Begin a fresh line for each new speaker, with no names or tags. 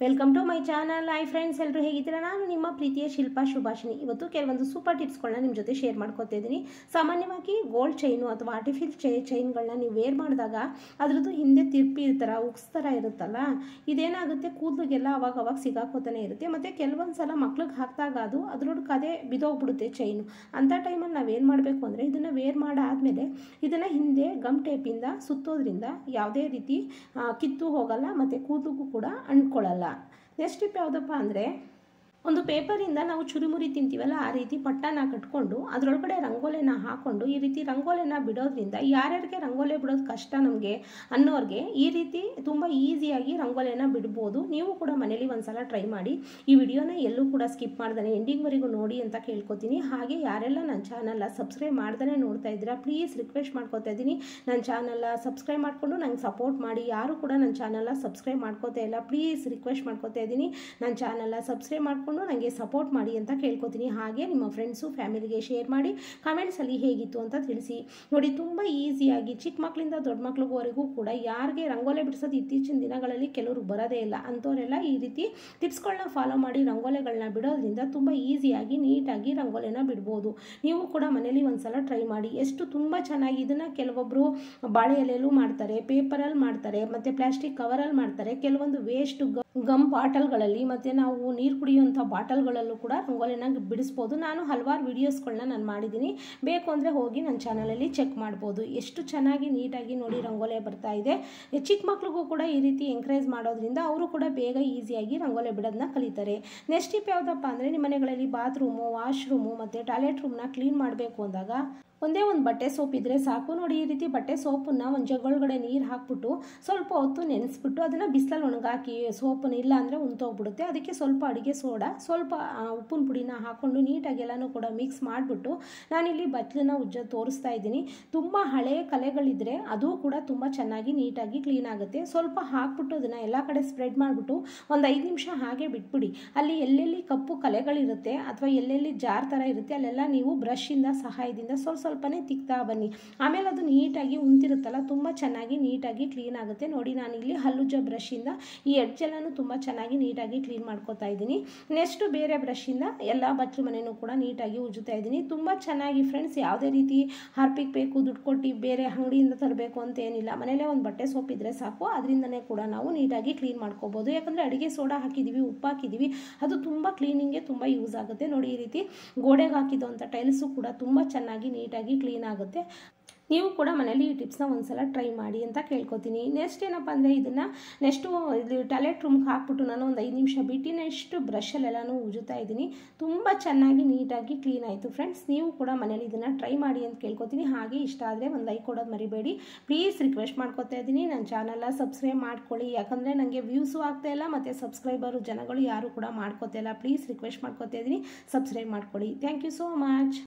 Welcome to my channel. Hi friends, ಎಲ್ಲರೂ ಹೇಗಿದ್ದೀರಾ? ನಾನು ನಿಮ್ಮ ಪ್ರೀತಿಯ ಶಿಲ್ಪಾ ಶುಭಾಷಿಣಿ. ಇವತ್ತು ಕೆಲವೊಂದು ಸೂಪರ್ ಟಿಪ್ಸ್ಗಳನ್ನ ನಿಮ್ಮ ಜೊತೆ ಶೇರ್ ಮಾಡ್ಕೊತಾ ಇದ್ದೀನಿ. ಸಾಮಾನ್ಯವಾಗಿ ಗೋಲ್ಡ್ ಚೈನು ಅಥವಾ ಆರ್ಟಿಫಿಷಿಯಲ್ ಚೈನ್ಗಳನ್ನ ನೀವು ವೇರ್ ಮಾಡಿದಾಗ ಅದ್ರದ್ದು ಹಿಂದೆ ತಿರ್ಪಿ ಇರ್ತಾರ ಉಕ್ಸ್ ಥರ ಇರುತ್ತಲ್ಲ, ಇದೇನಾಗುತ್ತೆ ಕೂದಲಿಗೆಲ್ಲ ಅವಾಗ ಸಿಗಾಕೋತಾನೆ ಇರುತ್ತೆ. ಮತ್ತು ಕೆಲವೊಂದು ಸಲ ಮಕ್ಳಿಗೆ ಹಾಕಿದಾಗ ಅದ್ರೊಳಗೆ ಅದೇ ಬಿದೋಗ್ಬಿಡುತ್ತೆ ಚೈನು. ಅಂಥ ಟೈಮಲ್ಲಿ ನಾವೇನು ಮಾಡಬೇಕು ಅಂದರೆ ಇದನ್ನು ವೇರ್ ಮಾಡಾದಮೇಲೆ ಇದನ್ನು ಹಿಂದೆ ಗಮ್ ಟೇಪಿಂದ ಸುತ್ತೋದ್ರಿಂದ ಯಾವುದೇ ರೀತಿ ಕಿತ್ತು ಹೋಗಲ್ಲ ಮತ್ತು ಕೂದಲಿಗೂ ಕೂಡ ಅಂಟ್ಕೊಳ್ಳಲ್ಲ. ನೆಕ್ಸ್ಟ್ ಟಿಪ್ ಯಾವುದಪ್ಪ ಅಂದರೆ, ಒಂದು ಪೇಪರಿಂದ ನಾವು ಚುರುಮುರಿ ತಿಂತೀವಲ್ಲ, ಆ ರೀತಿ ಪಟ್ಟನ ಕಟ್ಕೊಂಡು ಅದರೊಳಗಡೆ ರಂಗೋಲಿನ ಹಾಕ್ಕೊಂಡು ಈ ರೀತಿ ರಂಗೋಲಿನ ಬಿಡೋದ್ರಿಂದ ಯಾರ್ಯಾರಿಗೆ ರಂಗೋಲಿ ಬಿಡೋದು ಕಷ್ಟ ನಮಗೆ ಅನ್ನೋರಿಗೆ ಈ ರೀತಿ ತುಂಬ ಈಸಿಯಾಗಿ ರಂಗೋಲಿನ ಬಿಡ್ಬೋದು. ನೀವು ಕೂಡ ಮನೇಲಿ ಒಂದ್ಸಲ ಟ್ರೈ ಮಾಡಿ. ಈ ವಿಡಿಯೋನ ಎಲ್ಲೂ ಕೂಡ ಸ್ಕಿಪ್ ಮಾಡ್ದಾನೆ ಎಂಡಿಂಗ್ವರೆಗೂ ನೋಡಿ ಅಂತ ಕೇಳ್ಕೊತೀನಿ. ಹಾಗೆ ಯಾರೆಲ್ಲ ನನ್ನ ಚಾನಲ್ನ ಸಬ್ಸ್ಕ್ರೈಬ್ ಮಾಡ್ದೇ ನೋಡ್ತಾ ಇದ್ದೀರಾ, ಪ್ಲೀಸ್ ರಿಕ್ವೆಸ್ಟ್ ಮಾಡ್ಕೊತಾ ಇದ್ದೀನಿ, ನನ್ನ ಚಾನಲ್ನ ಸಬ್ಸ್ಕ್ರೈಬ್ ಮಾಡಿಕೊಂಡು ನಂಗೆ ಸಪೋರ್ಟ್ ಮಾಡಿ. ಯಾರು ಕೂಡ ನನ್ನ ಚಾನಲ್ನ ಸಬ್ಸ್ಕ್ರೈಬ್ ಮಾಡ್ಕೋತಾ ಇಲ್ಲ, ಪ್ಲೀಸ್ ರಿಕ್ವೆಸ್ಟ್ ಮಾಡ್ಕೊತಾ ಇದ್ದೀನಿ, ನನ್ನ ಚಾನಲ್ನ ಸಬ್ಸ್ಕ್ರೈಬ್ ಮಾಡ್ಕೊಂಡು ನನಗೆ ಸಪೋರ್ಟ್ ಮಾಡಿ ಅಂತ ಕೇಳ್ಕೊತೀನಿ. ಹಾಗೆ ನಿಮ್ಮ ಫ್ರೆಂಡ್ಸು ಫ್ಯಾಮಿಲಿಗೆ ಶೇರ್ ಮಾಡಿ, ಕಮೆಂಟ್ಸಲ್ಲಿ ಹೇಗಿತ್ತು ಅಂತ ತಿಳಿಸಿ. ನೋಡಿ, ತುಂಬ ಈಸಿಯಾಗಿ ಚಿಕ್ಕ ಮಕ್ಕಳಿಂದ ದೊಡ್ಡ ಮಕ್ಳಿವರೆಗೂ ಕೂಡ ಯಾರಿಗೆ ರಂಗೋಲಿ ಬಿಡಿಸೋದು ಇತ್ತೀಚಿನ ದಿನಗಳಲ್ಲಿ ಕೆಲವರು ಬರೋದೇ ಇಲ್ಲ ಅಂಥವರೆಲ್ಲ ಈ ರೀತಿ ಟಿಪ್ಸ್ಗಳನ್ನ ಫಾಲೋ ಮಾಡಿ ರಂಗೋಲಿಗಳನ್ನ ಬಿಡೋದ್ರಿಂದ ತುಂಬ ಈಸಿಯಾಗಿ ನೀಟಾಗಿ ರಂಗೋಲಿನ ಬಿಡ್ಬೋದು. ನೀವು ಕೂಡ ಮನೇಲಿ ಒಂದ್ಸಲ ಟ್ರೈ ಮಾಡಿ. ಎಷ್ಟು ತುಂಬ ಚೆನ್ನಾಗಿ ಇದನ್ನು ಕೆಲವೊಬ್ಬರು ಬಾಳೆ ಎಲೆಯಲ್ಲೂ ಮಾಡ್ತಾರೆ, ಪೇಪರಲ್ಲಿ ಮಾಡ್ತಾರೆ, ಮತ್ತು ಪ್ಲಾಸ್ಟಿಕ್ ಕವರಲ್ಲಿ ಮಾಡ್ತಾರೆ. ಕೆಲವೊಂದು ವೇಸ್ಟ್ ಗಮ್ ಬಾಟಲ್ಗಳಲ್ಲಿ ಮತ್ತು ನಾವು ನೀರು ಕುಡಿಯುವಂಥ ಬಾಟಲ್ಗಳಲ್ಲೂ ಕೂಡ ರಂಗೋಲಿನ ಬಿಡಿಸ್ಬೋದು. ನಾನು ಹಲವಾರು ವೀಡಿಯೋಸ್ಗಳನ್ನ ನಾನು ಮಾಡಿದ್ದೀನಿ, ಬೇಕು ಅಂದರೆ ಹೋಗಿ ನನ್ನ ಚಾನಲಲ್ಲಿ ಚೆಕ್ ಮಾಡ್ಬೋದು. ಎಷ್ಟು ಚೆನ್ನಾಗಿ ನೀಟಾಗಿ ನೋಡಿ ರಂಗೋಲಿ ಬರ್ತಾ ಇದೆ. ಚಿಕ್ಕ ಮಕ್ಳಿಗೂ ಕೂಡ ಈ ರೀತಿ ಎಂಕರೇಜ್ ಮಾಡೋದ್ರಿಂದ ಅವರು ಕೂಡ ಬೇಗ ಈಸಿಯಾಗಿ ರಂಗೋಲಿ ಬಿಡೋದನ್ನ ಕಲಿತಾರೆ. ನೆಕ್ಸ್ಟ್ ಟಿಪ್ ಯಾವುದಪ್ಪ ಅಂದರೆ, ನಿಮ್ಮ ಮನೆಗಳಲ್ಲಿ ಬಾತ್ರೂಮು, ವಾಶ್ರೂಮು ಮತ್ತು ಟಾಯ್ಲೆಟ್ ರೂಮ್ನ ಕ್ಲೀನ್ ಮಾಡಬೇಕು ಅಂದಾಗ ಒಂದೇ ಒಂದು ಬಟ್ಟೆ ಸೋಪ್ ಇದ್ದರೆ ಸಾಕು. ನೋಡಿ, ಈ ರೀತಿ ಬಟ್ಟೆ ಸೋಪನ್ನು ಒಂದು ಜಗ್ಗೊಳಗಡೆ ನೀರು ಹಾಕ್ಬಿಟ್ಟು ಸ್ವಲ್ಪ ಹೊತ್ತು ನೆನೆಸ್ಬಿಟ್ಟು ಅದನ್ನು ಬಿಸಿಲಲ್ಲಿ ಒಣಗಾಕಿ, ಸೋಪನ್ನು ಇಲ್ಲ ಅಂದರೆ ಉಂಟೋಗ್ಬಿಡುತ್ತೆ. ಅದಕ್ಕೆ ಸ್ವಲ್ಪ ಅಡುಗೆ ಸೋಡಾ, ಸ್ವಲ್ಪ ಉಪ್ಪಿನ ಪುಡಿನ ಹಾಕ್ಕೊಂಡು ನೀಟಾಗಿ ಎಲ್ಲನೂ ಕೂಡ ಮಿಕ್ಸ್ ಮಾಡಿಬಿಟ್ಟು ನಾನಿಲ್ಲಿ ಬಚ್ಚಲನ್ನ ಉಜ್ಜೋದು ತೋರಿಸ್ತಾ ಇದ್ದೀನಿ. ತುಂಬ ಹಳೆಯ ಕಲೆಗಳಿದ್ದರೆ ಅದು ಕೂಡ ತುಂಬ ಚೆನ್ನಾಗಿ ನೀಟಾಗಿ ಕ್ಲೀನ್ ಆಗುತ್ತೆ. ಸ್ವಲ್ಪ ಹಾಕ್ಬಿಟ್ಟು ಅದನ್ನು ಎಲ್ಲ ಕಡೆ ಸ್ಪ್ರೆಡ್ ಮಾಡಿಬಿಟ್ಟು ಒಂದು 5 ನಿಮಿಷ ಹಾಗೆ ಬಿಟ್ಬಿಡಿ. ಅಲ್ಲಿ ಎಲ್ಲೆಲ್ಲಿ ಕಪ್ಪು ಕಲೆಗಳಿರುತ್ತೆ ಅಥವಾ ಎಲ್ಲೆಲ್ಲಿ ಜಾರ್ ಥರ ಇರುತ್ತೆ ಅಲ್ಲೆಲ್ಲ ನೀವು ಬ್ರಷಿಂದ ಸಹಾಯದಿಂದ ಸ್ವಲ್ಪನೇ ತಿಕ್ತಾ ಬನ್ನಿ. ಆಮೇಲೆ ಅದು ನೀಟಾಗಿ ಉಂತಿರುತ್ತಲ್ಲ, ತುಂಬ ಚೆನ್ನಾಗಿ ನೀಟಾಗಿ ಕ್ಲೀನ್ ಆಗುತ್ತೆ. ನೋಡಿ, ನಾನು ಇಲ್ಲಿ ಹಲ್ಲುಜ್ಜ ಬ್ರಷಿಂದ ಈ ಎಡ್ಜೆಲ್ಲನೂ ತುಂಬ ಚೆನ್ನಾಗಿ ನೀಟಾಗಿ ಕ್ಲೀನ್ ಮಾಡ್ಕೋತಾ ಇದ್ದೀನಿ. ನೆಕ್ಸ್ಟ್ ಬೇರೆ ಬ್ರಷಿಂದ ಎಲ್ಲ ಬಚ್ಚಲು ಮನೆಯೂ ಕೂಡ ನೀಟಾಗಿ ಉಜ್ಜುತ್ತಾ ಇದ್ದೀನಿ. ತುಂಬ ಚೆನ್ನಾಗಿ ಫ್ರೆಂಡ್ಸ್, ಯಾವುದೇ ರೀತಿ ಹಾರ್ಪಿಕ್ ಬೇಕು ದುಡ್ಡು ಕೊಟ್ಟು ಬೇರೆ ಅಂಗಡಿಯಿಂದ ತರಬೇಕು ಅಂತ ಏನಿಲ್ಲ. ಮನೇಲೇ ಒಂದು ಬಟ್ಟೆ ಸೋಪ್ ಇದ್ದರೆ ಸಾಕು, ಅದರಿಂದನೇ ಕೂಡ ನಾವು ನೀಟಾಗಿ ಕ್ಲೀನ್ ಮಾಡ್ಕೋಬೋದು. ಯಾಕಂದರೆ ಅಡುಗೆ ಸೋಡಾ ಹಾಕಿದ್ದೀವಿ, ಉಪ್ಪು ಹಾಕಿದ್ದೀವಿ, ಅದು ತುಂಬ ಕ್ಲೀನಿಂಗ್ಗೆ ತುಂಬ ಯೂಸ್ ಆಗುತ್ತೆ. ನೋಡಿ, ಈ ರೀತಿ ಗೋಡೆಗೆ ಹಾಕಿದಂಥ ಟೈಲ್ಸು ಕೂಡ ತುಂಬ ಚೆನ್ನಾಗಿ ನೀಟಾಗಿ ಕ್ಲೀನ್ ಆಗುತ್ತೆ. ನೀವು ಕೂಡ ಮನೇಲಿ ಈ ಟಿಪ್ಸ್ನ ಒಂದ್ಸಲ ಟ್ರೈ ಮಾಡಿ ಅಂತ ಕೇಳ್ಕೊತೀನಿ. ನೆಕ್ಸ್ಟ್ ಏನಪ್ಪ ಅಂದರೆ, ಇದನ್ನು ನೆಕ್ಸ್ಟು ಇದು ಟಾಯ್ಲೆಟ್ ರೂಮ್ಗೆ ಹಾಕ್ಬಿಟ್ಟು ನಾನು ಒಂದು 5 ನಿಮಿಷ ಬಿಟ್ಟು ನೆಕ್ಸ್ಟ್ ಬ್ರಷಲ್ಲೆಲ್ಲನೂ ಉಜ್ಜುತ್ತಾ ಇದ್ದೀನಿ. ತುಂಬ ಚೆನ್ನಾಗಿ ನೀಟಾಗಿ ಕ್ಲೀನ್ ಆಯಿತು ಫ್ರೆಂಡ್ಸ್. ನೀವು ಕೂಡ ಮನೇಲಿ ಇದನ್ನು ಟ್ರೈ ಮಾಡಿ ಅಂತ ಕೇಳ್ಕೊತೀನಿ. ಹಾಗೆ ಇಷ್ಟ ಆದರೆ ಒಂದು ಲೈಕ್ ಕೊಡೋದು ಮರಿಬೇಡಿ, ಪ್ಲೀಸ್ ರಿಕ್ವೆಸ್ಟ್ ಮಾಡ್ಕೊತಾ ಇದ್ದೀನಿ. ನನ್ನ ಚಾನಲ್ನ ಸಬ್ಸ್ಕ್ರೈಬ್ ಮಾಡ್ಕೊಳ್ಳಿ, ಯಾಕಂದರೆ ನನಗೆ ವ್ಯೂಸು ಆಗ್ತಾ ಇಲ್ಲ ಮತ್ತು ಸಬ್ಸ್ಕ್ರೈಬರು ಜನಗಳು ಯಾರು ಕೂಡ ಮಾಡ್ಕೋತಾ ಇಲ್ಲ. ಪ್ಲೀಸ್ ರಿಕ್ವೆಸ್ಟ್ ಮಾಡ್ಕೊತಾ ಇದ್ದೀನಿ, ಸಬ್ಸ್ಕ್ರೈಬ್ ಮಾಡ್ಕೊಳ್ಳಿ. Thank you so much.